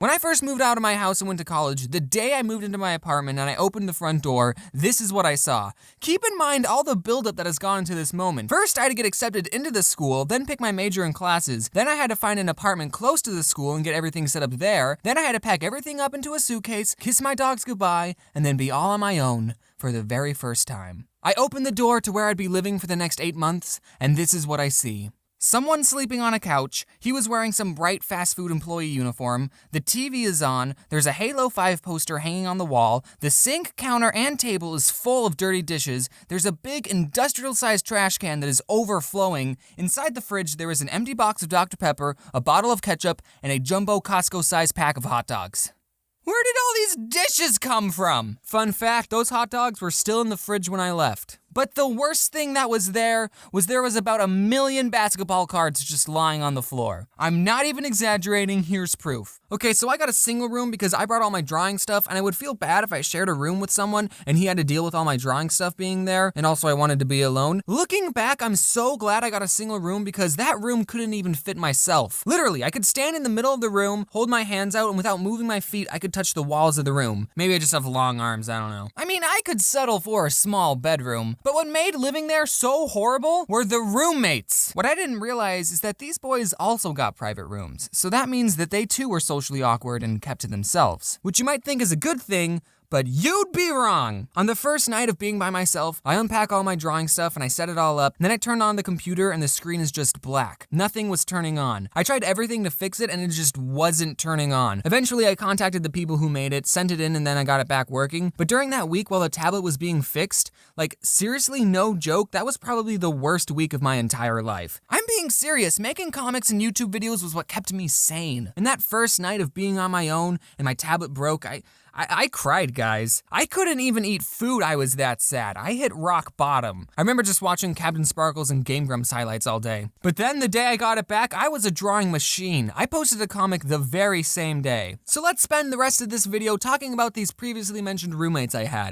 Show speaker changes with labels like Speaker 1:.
Speaker 1: When I first moved out of my house and went to college, the day I moved into my apartment and I opened the front door, this is what I saw. Keep in mind all the buildup that has gone into this moment. First, I had to get accepted into the school, then pick my major and classes. Then I had to find an apartment close to the school and get everything set up there. Then I had to pack everything up into a suitcase, kiss my dogs goodbye, and then be all on my own for the very first time. I opened the door to where I'd be living for the next 8 months, and this is what I see. Someone sleeping on a couch, he was wearing some bright fast food employee uniform, the TV is on, there's a Halo 5 poster hanging on the wall, the sink, counter, and table is full of dirty dishes, there's a big industrial-sized trash can that is overflowing, inside the fridge there is an empty box of Dr. Pepper, a bottle of ketchup, and a jumbo Costco-sized pack of hot dogs. Where did all these dishes come from? Fun fact, those hot dogs were still in the fridge when I left. But the worst thing that was there was about 1 million basketball cards just lying on the floor. I'm not even exaggerating, here's proof. Okay, so I got a single room because I brought all my drawing stuff and I would feel bad if I shared a room with someone and he had to deal with all my drawing stuff being there, and also I wanted to be alone. Looking back, I'm so glad I got a single room because that room couldn't even fit myself. Literally, I could stand in the middle of the room, hold my hands out, and without moving my feet, I could touch the walls of the room. Maybe I just have long arms, I don't know. I mean, I could settle for a small bedroom. But what made living there so horrible were the roommates. What I didn't realize is that these boys also got private rooms, so that means that they too were socially awkward and kept to themselves, which you might think is a good thing, but you'd be wrong. On the first night of being by myself, I unpack all my drawing stuff and I set it all up, and then I turned on the computer and the screen is just black. Nothing was turning on. I tried everything to fix it and it just wasn't turning on. Eventually I contacted the people who made it, sent it in, and then I got it back working. But during that week while the tablet was being fixed, like seriously, no joke, that was probably the worst week of my entire life. I'm being serious, making comics and YouTube videos was what kept me sane. And that first night of being on my own and my tablet broke, I cried, guys. I couldn't even eat food, I was that sad. I hit rock bottom. I remember just watching Captain Sparkles and Game Grumps highlights all day. But then the day I got it back, I was a drawing machine. I posted a comic the very same day. So let's spend the rest of this video talking about these previously mentioned roommates I had.